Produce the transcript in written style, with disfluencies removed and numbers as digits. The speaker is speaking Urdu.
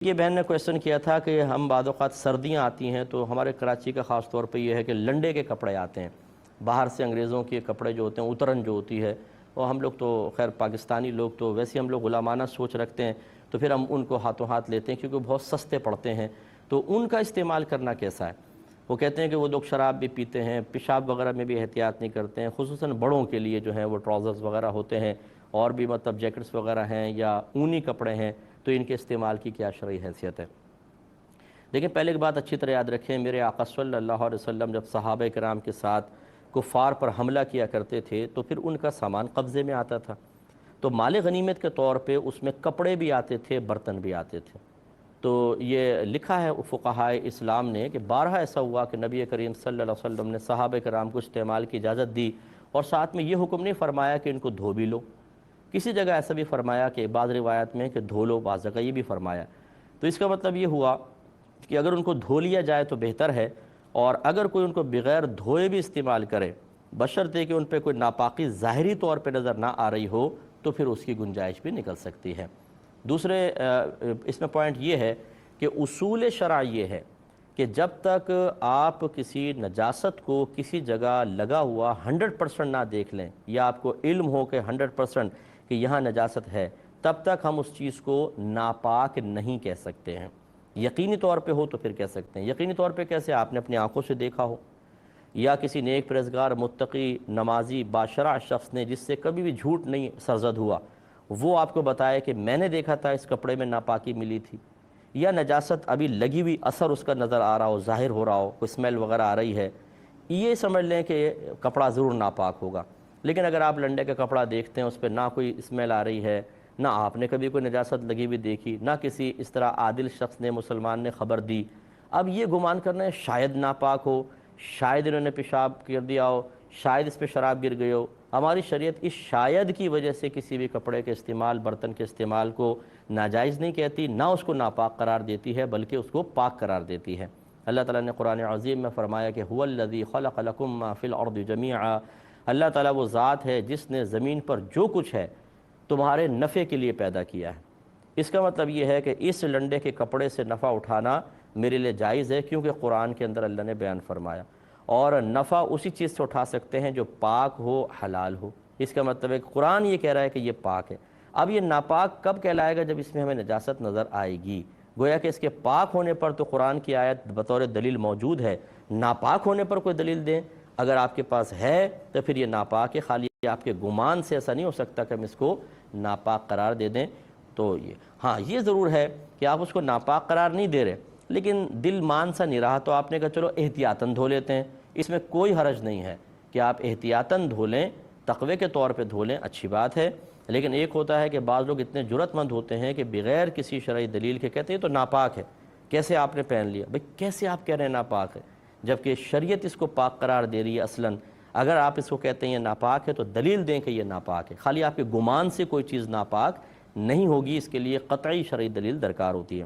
یہ بہن نے کویسچن کیا تھا کہ ہم بعض اوقات سردیاں آتی ہیں تو ہمارے کراچی کا خاص طور پہ یہ ہے کہ لنڈے کے کپڑے آتے ہیں باہر سے، انگریزوں کے کپڑے جو ہوتے ہیں، اترن جو ہوتی ہے، اور ہم لوگ تو خیر پاکستانی لوگ تو ویسے ہم لوگ غلامانہ سوچ رکھتے ہیں، تو پھر ہم ان کو ہاتھوں ہاتھ لیتے ہیں کیونکہ بہت سستے پڑتے ہیں۔ تو ان کا استعمال کرنا کیسا ہے؟ وہ کہتے ہیں کہ وہ لوگ شراب بھی پیتے ہیں، پیشاب وغیرہ میں بھی احتیاط نہیں کرتے ہیں، خصوصاً بڑوں کے لیے جو ہیں وہ ٹراؤزرز وغیرہ ہوتے ہیں اور بھی مطلب جیکٹس وغیرہ ہیں یا اونی کپڑے ہیں، تو ان کے استعمال کی کیا شرعی حیثیت ہے؟ لیکن پہلے ایک بات اچھی طرح یاد رکھیں، میرے آقا صلی اللہ علیہ وسلم جب صحابہ کرام کے ساتھ کفار پر حملہ کیا کرتے تھے تو پھر ان کا سامان قبضے میں آتا تھا، تو مال غنیمت کے طور پہ اس میں کپڑے بھی آتے تھے، برتن بھی آتے تھے۔ تو یہ لکھا ہے فقہائے اسلام نے کہ بارہا ایسا ہوا کہ نبی کریم صلی اللہ علیہ وسلم نے صحابہ کرام کو استعمال کی اجازت دی، اور ساتھ میں یہ حکم نہیں فرمایا کہ ان کو دھو بھی لو، کسی جگہ ایسا بھی فرمایا کہ بعض روایت میں کہ دھو لو، بعض جگہ یہ بھی فرمایا۔ تو اس کا مطلب یہ ہوا کہ اگر ان کو دھو لیا جائے تو بہتر ہے، اور اگر کوئی ان کو بغیر دھوئے بھی استعمال کرے بشرطے کہ ان پہ کوئی ناپاکی ظاہری طور پہ نظر نہ آ رہی ہو تو پھر اس کی گنجائش بھی نکل سکتی ہے۔ دوسرے اس میں پوائنٹ یہ ہے کہ اصول شرع یہ ہے کہ جب تک آپ کسی نجاست کو کسی جگہ لگا ہوا 100% نہ دیکھ لیں، یا آپ کو علم ہو کہ 100% کہ یہاں نجاست ہے، تب تک ہم اس چیز کو ناپاک نہیں کہہ سکتے ہیں۔ یقینی طور پہ ہو تو پھر کہہ سکتے ہیں۔ یقینی طور پہ کیسے؟ آپ نے اپنی آنکھوں سے دیکھا ہو، یا کسی نیک پرہیزگار متقی نمازی باشرع شخص نے جس سے کبھی بھی جھوٹ نہیں سرزد ہوا، وہ آپ کو بتائے کہ میں نے دیکھا تھا اس کپڑے میں ناپاکی ملی تھی، یا نجاست ابھی لگی ہوئی اثر اس کا نظر آ رہا ہو، ظاہر ہو رہا ہو، کوئی اسمیل وغیرہ آ رہی ہے، یہ سمجھ لیں کہ کپڑا ضرور ناپاک ہوگا۔ لیکن اگر آپ لنڈے کا کپڑا دیکھتے ہیں، اس پہ نہ کوئی اسمیل آ رہی ہے، نہ آپ نے کبھی کوئی نجاست لگی ہوئی دیکھی، نہ کسی اس طرح عادل شخص نے، مسلمان نے خبر دی، اب یہ گمان کرنا ہے شاید ناپاک ہو، شاید انہوں نے پیشاب کر دیا ہو، شاید اس پہ شراب گر گئی ہو۔ ہماری شریعت اس شاید کی وجہ سے کسی بھی کپڑے کے استعمال، برتن کے استعمال کو ناجائز نہیں کہتی، نہ اس کو ناپاک قرار دیتی ہے، بلکہ اس کو پاک قرار دیتی ہے۔ اللہ تعالیٰ نے قرآن عظیم میں فرمایا کہ هو الذی خلق لکم ما فی الارض جمیعا، اللہ تعالیٰ وہ ذات ہے جس نے زمین پر جو کچھ ہے تمہارے نفع کے لیے پیدا کیا ہے۔ اس کا مطلب یہ ہے کہ اس لنڈے کے کپڑے سے نفع اٹھانا میرے لیے جائز ہے، کیونکہ قرآن کے اندر اللہ نے بیان فرمایا، اور نفع اسی چیز سے اٹھا سکتے ہیں جو پاک ہو، حلال ہو۔ اس کا مطلب ہے کہ قرآن یہ کہہ رہا ہے کہ یہ پاک ہے۔ اب یہ ناپاک کب کہلائے گا؟ جب اس میں ہمیں نجاست نظر آئے گی۔ گویا کہ اس کے پاک ہونے پر تو قرآن کی آیت بطور دلیل موجود ہے، ناپاک ہونے پر کوئی دلیل دیں اگر آپ کے پاس ہے تو پھر یہ ناپاک ہے، خالی آپ کے گمان سے ایسا نہیں ہو سکتا کہ ہم اس کو ناپاک قرار دے دیں۔ تو یہ ضرور ہے کہ آپ اس کو ناپاک قرار نہیں دے رہے، لیکن دل مان سا نہیں رہا تو آپ نے کہا چلو احتیاطاً دھو لیتے ہیں، اس میں کوئی حرج نہیں ہے کہ آپ احتیاطاً دھو لیں، تقوی کے طور پہ دھو لیں، اچھی بات ہے۔ لیکن ایک ہوتا ہے کہ بعض لوگ اتنے جرأت مند ہوتے ہیں کہ بغیر کسی شرعی دلیل کے کہتے ہیں تو ناپاک ہے، کیسے آپ نے پہن لیا؟ بھئی کیسے آپ کہہ رہے ہیں ناپاک ہے، جبکہ شریعت اس کو پاک قرار دے رہی ہے اصلاً۔ اگر آپ اس کو کہتے ہیں یہ ناپاک ہے تو دلیل دیں کہ یہ ناپاک ہے، خالی آپ کے گمان سے کوئی چیز ناپاک نہیں ہوگی، اس کے لیے قطعی شرعی دلیل درکار ہوتی ہے۔